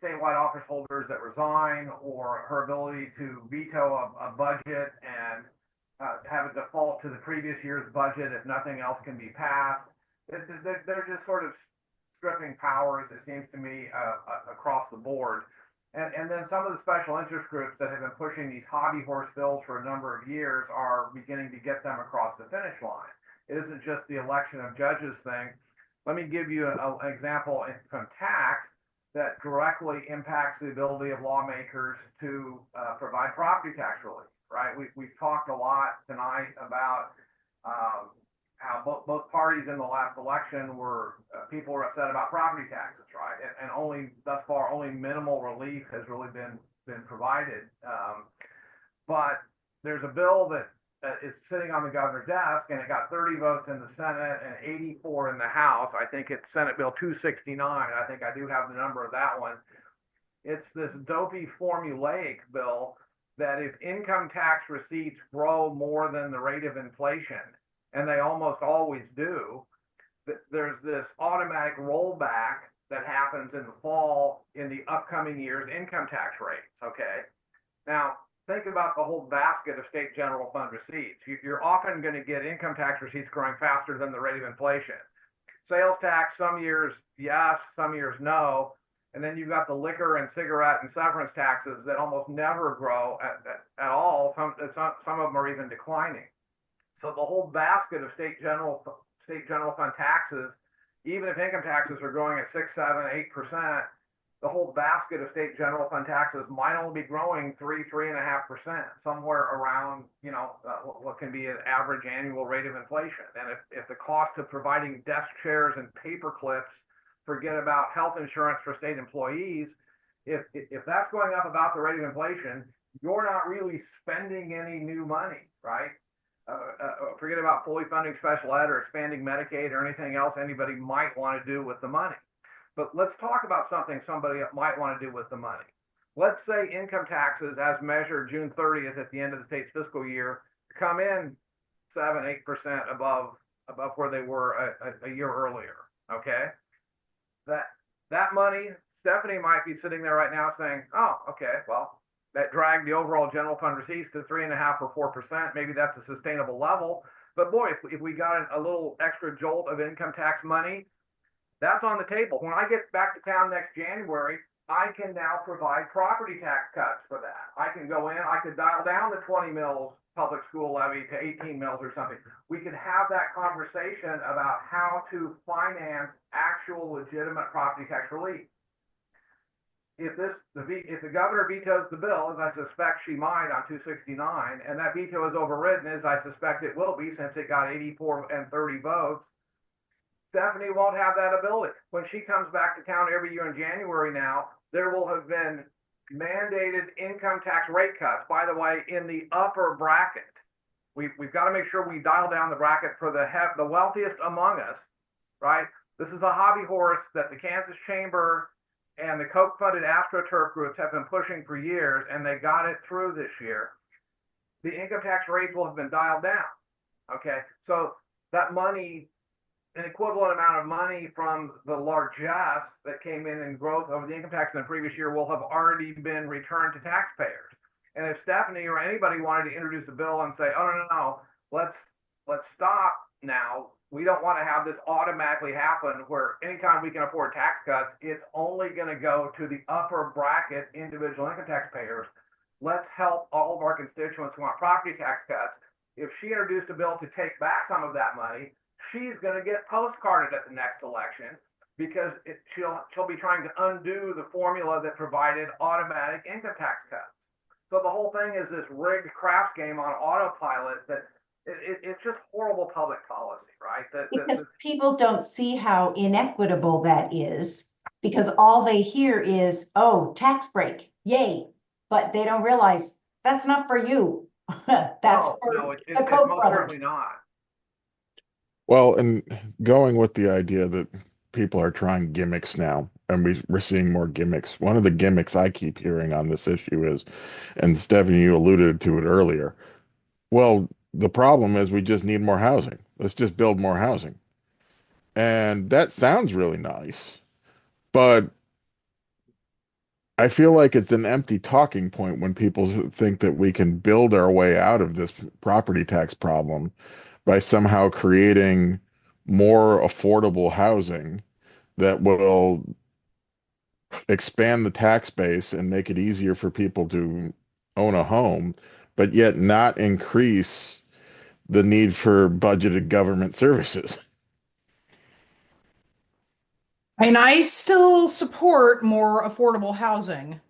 statewide office holders that resign, or her ability to veto a budget and have a default to the previous year's budget if nothing else can be passed. They're just sort of stripping powers, it seems to me, across the board. And then some of the special interest groups that have been pushing these hobby horse bills for a number of years are beginning to get them across the finish line. It isn't just the election of judges thing. Let me give you an example from tax that directly impacts the ability of lawmakers to provide property tax relief, right? We've talked a lot tonight about how both parties in the last election people were upset about property taxes, right? And only thus far, only minimal relief has really been provided. But there's a bill that is sitting on the governor's desk, and it got 30 votes in the Senate and 84 in the House. I think it's Senate Bill 269. I think I do have the number of that one. It's this dopey formulaic bill that if income tax receipts grow more than the rate of inflation, and they almost always do, there's this automatic rollback that happens in the fall in the upcoming year's income tax rates, okay? Now, think about the whole basket of state general fund receipts. You're often going to get income tax receipts growing faster than the rate of inflation. Sales tax, some years yes, some years no. And then you've got the liquor and cigarette and severance taxes that almost never grow at all. Some of them are even declining. So the whole basket of state general fund taxes, even if income taxes are growing at 6, 7, 8%, the whole basket of state general fund taxes might only be growing 3.5%, somewhere around, what can be an average annual rate of inflation. And if the cost of providing desk chairs and paper clips, forget about health insurance for state employees, if that's going up about the rate of inflation, you're not really spending any new money, right? Forget about fully funding special ed or expanding Medicaid or anything else anybody might want to do with the money. But let's talk about something somebody might want to do with the money. Let's say income taxes as measured June 30th at the end of the state's fiscal year come in 7, 8% above where they were a year earlier, okay? That money, Stephanie might be sitting there right now saying, oh, okay, well, that dragged the overall general fund receipts to 3.5 or 4%. Maybe that's a sustainable level. But boy, if we got a little extra jolt of income tax money, that's on the table. When I get back to town next January, I can now provide property tax cuts for that. I can go in, I could dial down the 20 mils public school levy to 18 mils or something. We could have that conversation about how to finance actual legitimate property tax relief. If the governor vetoes the bill, as I suspect she might on 269, and that veto is overridden, as I suspect it will be since it got 84 and 30 votes, Stephanie won't have that ability. When she comes back to town every year in January now, there will have been mandated income tax rate cuts, by the way, in the upper bracket. We've got to make sure we dial down the bracket for the wealthiest among us, right? This is a hobby horse that the Kansas Chamber and the Koch-funded AstroTurf groups have been pushing for years, and they got it through this year. The income tax rates will have been dialed down, okay? So that money, an equivalent amount of money from the largesse that came in growth over the income tax in the previous year will have already been returned to taxpayers. And if Stephanie or anybody wanted to introduce a bill and say, oh, no, let's stop now. We don't want to have this automatically happen where anytime we can afford tax cuts, it's only going to go to the upper bracket individual income taxpayers. Let's help all of our constituents who want property tax cuts. If she introduced a bill to take back some of that money, she's going to get postcarded at the next election because she'll be trying to undo the formula that provided automatic income tax cuts. So the whole thing is this rigged craps game on autopilot that it's just horrible public policy, right? Because people don't see how inequitable that is, because all they hear is, oh, tax break, yay. But they don't realize that's not for you. That's for the Koch brothers. Certainly not. Well, and going with the idea that people are trying gimmicks now, and we're seeing more gimmicks. One of the gimmicks I keep hearing on this issue is, and Stephanie, you alluded to it earlier, well, the problem is we just need more housing. Let's just build more housing. And that sounds really nice, but I feel like it's an empty talking point when people think that we can build our way out of this property tax problem by somehow creating more affordable housing that will expand the tax base and make it easier for people to own a home, but yet not increase the need for budgeted government services. And I still support more affordable housing.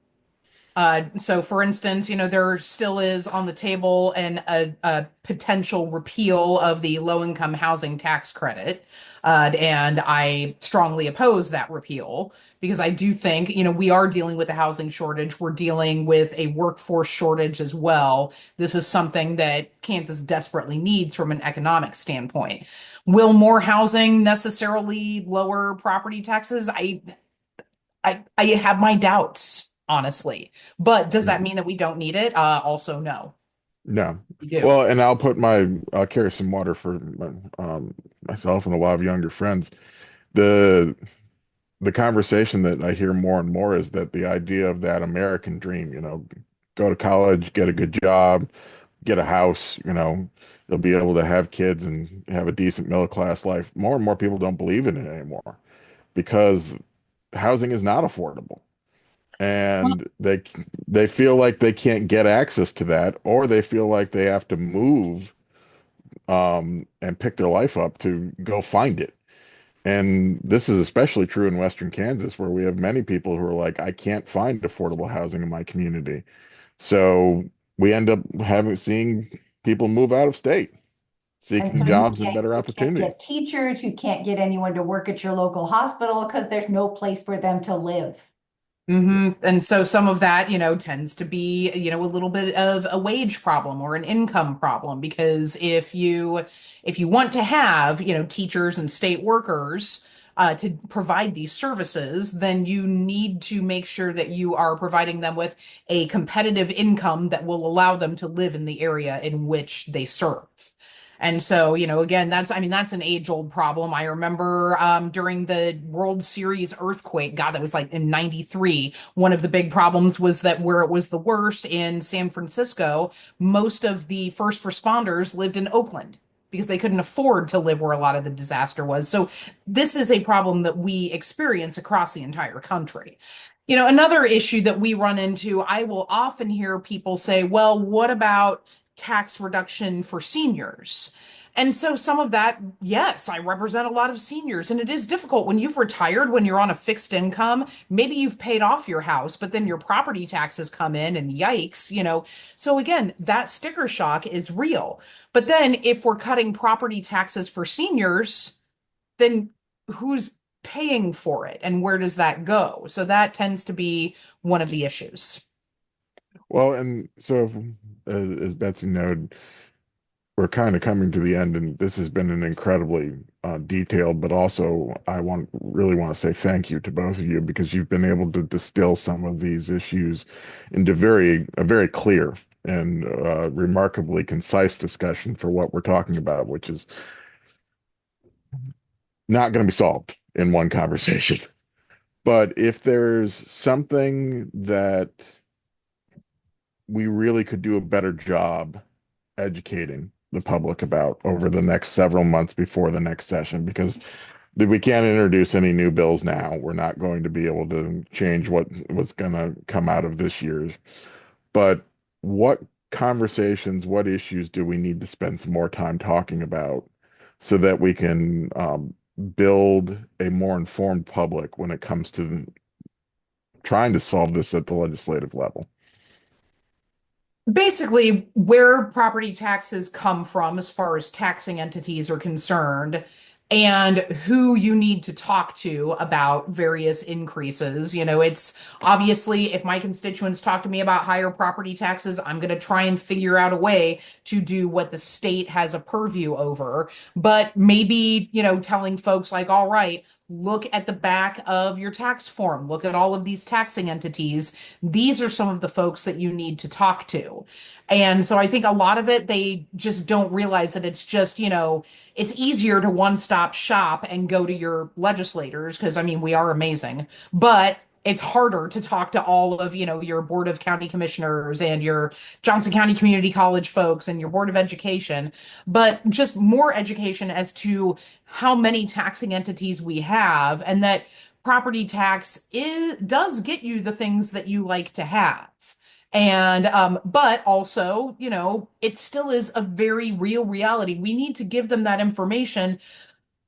So for instance, there still is on the table a potential repeal of the low-income housing tax credit. And I strongly oppose that repeal because I do think, we are dealing with a housing shortage. We're dealing with a workforce shortage as well. This is something that Kansas desperately needs from an economic standpoint. Will more housing necessarily lower property taxes? I have my doubts, honestly. But does that mean that we don't need it? Also, no. No. We do. Well, and I'll carry some water for myself and a lot of younger friends. The conversation that I hear more and more is that the idea of that American dream, go to college, get a good job, get a house, you'll be able to have kids and have a decent middle class life. More and more people don't believe in it anymore because housing is not affordable. And they feel like they can't get access to that, or they feel like they have to move and pick their life up to go find it. And this is especially true in Western Kansas, where we have many people who are like, I can't find affordable housing in my community. So we end up seeing people move out of state, And seeking so jobs and better you can't opportunity. get teachers, you can't get anyone to work at your local hospital because there's no place for them to live. And so some of that, tends to be, a little bit of a wage problem or an income problem because if you want to have, teachers and state workers to provide these services, then you need to make sure that you are providing them with a competitive income that will allow them to live in the area in which they serve. And so, again, that's an age-old problem. I remember during the World Series earthquake, God, that was like in 93. One of the big problems was that where it was the worst in San Francisco, most of the first responders lived in Oakland because they couldn't afford to live where a lot of the disaster was. So this is a problem that we experience across the entire country. Another issue that we run into, I will often hear people say, well, what about tax reduction for seniors? And so some of that, yes, I represent a lot of seniors, and it is difficult when you've retired, when you're on a fixed income, maybe you've paid off your house, but then your property taxes come in and yikes. So again, that sticker shock is real. But then if we're cutting property taxes for seniors, then who's paying for it and where does that go? So that tends to be one of the issues. Well, and so as Betsy noted, we're kind of coming to the end, and this has been an incredibly detailed, but also really want to say thank you to both of you because you've been able to distill some of these issues into a very clear and remarkably concise discussion for what we're talking about, which is not going to be solved in one conversation. But if there's something that we really could do a better job educating the public about over the next several months before the next session, because we can't introduce any new bills now. We're not going to be able to change what's going to come out of this year's. But what conversations, what issues do we need to spend some more time talking about so that we can build a more informed public when it comes to trying to solve this at the legislative level? Basically, where property taxes come from as far as taxing entities are concerned, and who you need to talk to about various increases. It's obviously if my constituents talk to me about higher property taxes, I'm going to try and figure out a way to do what the state has a purview over. But maybe, telling folks like, all right, look at the back of your tax form, look at all of these taxing entities. These are some of the folks that you need to talk to. And so I think a lot of it, they just don't realize that it's just, it's easier to one-stop shop and go to your legislators because, I mean, we are amazing, but it's harder to talk to all of, your Board of County Commissioners and your Johnson County Community College folks and your Board of Education, but just more education as to how many taxing entities we have and that property tax does get you the things that you like to have. And but also, it still is a very real reality. We need to give them that information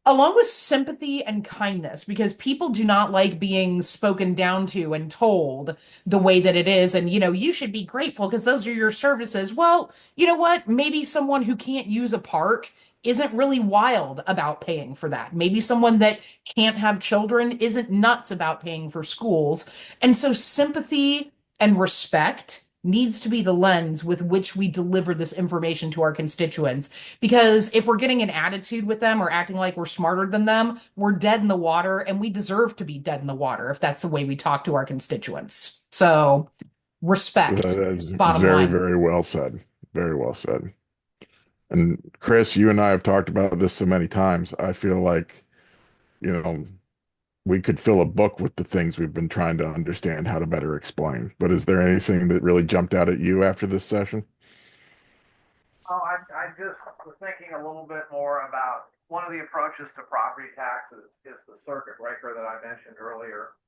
along with sympathy and kindness because people do not like being spoken down to and told the way that it is. And, you should be grateful because those are your services. Well, you know what? Maybe someone who can't use a park isn't really wild about paying for that. Maybe someone that can't have children isn't nuts about paying for schools. And so sympathy and respect needs to be the lens with which we deliver this information to our constituents. Because if we're getting an attitude with them or acting like we're smarter than them, we're dead in the water and we deserve to be dead in the water if that's the way we talk to our constituents. So, respect, That's bottom very, line. very well said. Very well said. And Chris, you and I have talked about this so many times. I feel like, you know, we could fill a book with the things we've been trying to understand how to better explain. But is there anything that really jumped out at you after this session? Oh, I just was thinking a little bit more about one of the approaches to property taxes is the circuit breaker that I mentioned earlier.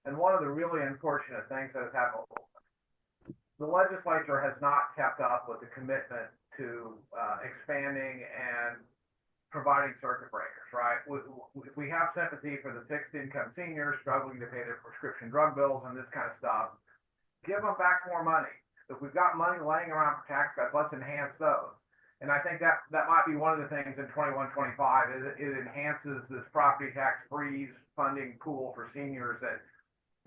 And one of the really unfortunate things that has happened, the legislature has not kept up with the commitment to expanding and providing circuit breakers, right? We have sympathy for the fixed income seniors struggling to pay their prescription drug bills and this kind of stuff. Give them back more money. If we've got money laying around for tax cuts, let's enhance those. And I think that might be one of the things in 21-25 is it enhances this property tax freeze funding pool for seniors that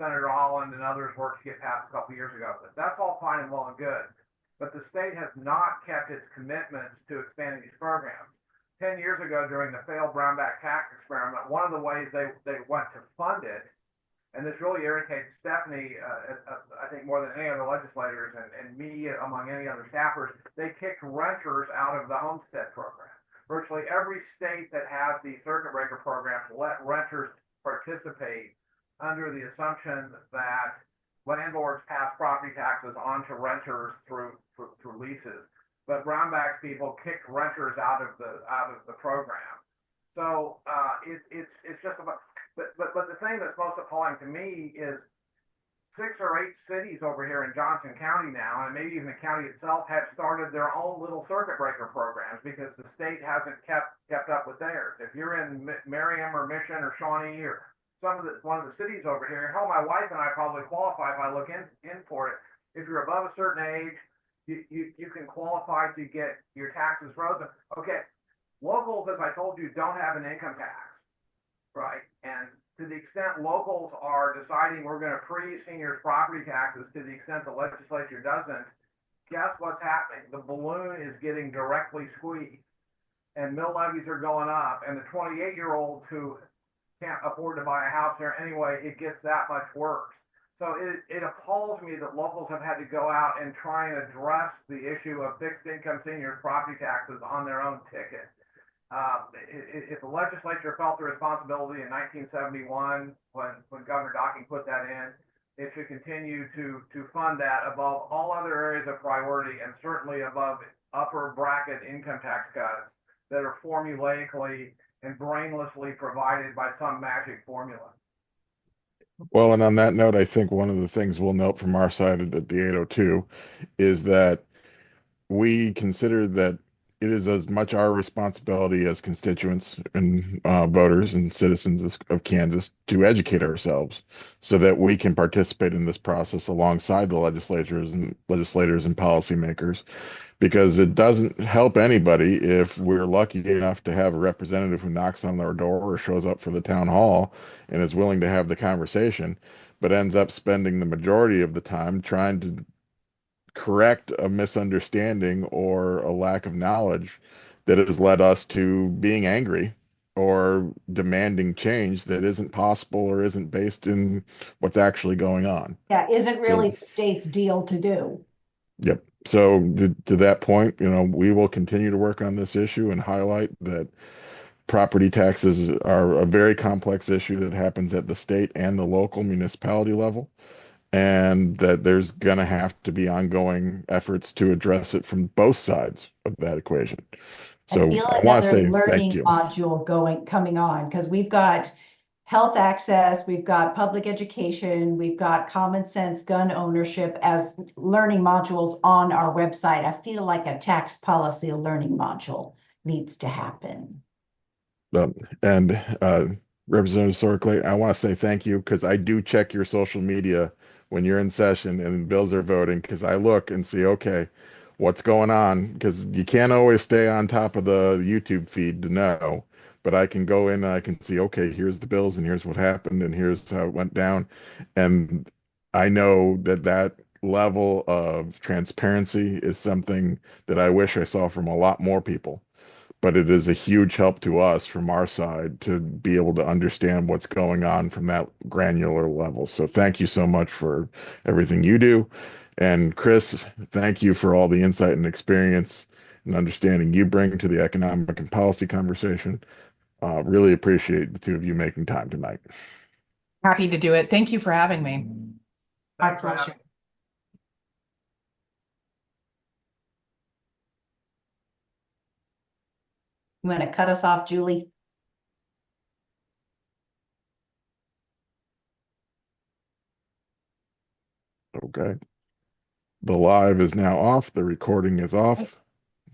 Senator Holland and others worked to get passed a couple of years ago. But that's all fine and well and good. But the state has not kept its commitments to expanding these programs. 10 years ago, during the failed Brownback tax experiment, one of the ways they went to fund it, and this really irritates Stephanie, I think more than any other legislators and me among any other staffers, they kicked renters out of the homestead program. Virtually every state that has these circuit breaker programs let renters participate under the assumption that landlords pass property taxes on to renters through leases. But Brownback's people kicked renters out of the program. So it's just about. But the thing that's most appalling to me is 6 or 8 cities over here in Johnson County now, and maybe even the county itself, have started their own little circuit breaker programs because the state hasn't kept up with theirs. If you're in Merriam or Mission or Shawnee or one of the cities over here, hell, my wife and I probably qualify if I look in for it. If you're above a certain age, you can qualify to get your taxes frozen. Okay, locals, as I told you, don't have an income tax, right? And to the extent locals are deciding we're going to freeze seniors' property taxes to the extent the legislature doesn't, guess what's happening? The balloon is getting directly squeezed, and mill levies are going up, and the 28-year-olds who can't afford to buy a house there anyway, it gets that much worse. So it appalls me that locals have had to go out and try and address the issue of fixed income seniors property taxes on their own ticket. If the legislature felt the responsibility in 1971 when Governor Docking put that in, it should continue to fund that above all other areas of priority and certainly above upper bracket income tax cuts that are formulaically and brainlessly provided by some magic formula. Well, and on that note, I think one of the things we'll note from our side at the 802 is that we consider that it is as much our responsibility as constituents and voters and citizens of Kansas to educate ourselves so that we can participate in this process alongside the legislators and policymakers, because it doesn't help anybody if we're lucky enough to have a representative who knocks on their door or shows up for the town hall and is willing to have the conversation, but ends up spending the majority of the time trying to correct a misunderstanding or a lack of knowledge that has led us to being angry or demanding change that isn't possible or isn't based in what's actually going on. Yeah, isn't really the state's deal to do. Yep. So to that point, we will continue to work on this issue and highlight that property taxes are a very complex issue that happens at the state and the local municipality level, and that there's going to have to be ongoing efforts to address it from both sides of that equation. So I want to say thank you. Module coming on, because we've got health access, we've got public education, we've got common sense gun ownership as learning modules on our website. I feel like a tax policy learning module needs to happen. And Representative Sorkley, I want to say thank you, because I do check your social media when you're in session and bills are voting, because I look and see, okay, what's going on, because you can't always stay on top of the YouTube feed to know, but I can go in and I can see, okay, here's the bills and here's what happened and here's how it went down. And I know that level of transparency is something that I wish I saw from a lot more people. But it is a huge help to us from our side to be able to understand what's going on from that granular level. So thank you so much for everything you do. And Chris, thank you for all the insight and experience and understanding you bring to the economic and policy conversation. Really appreciate the two of you making time tonight. Happy to do it. Thank you for having me. My Thanks, Matt. pleasure. You want to cut us off, Julie? Okay. The live is now off. The recording is off.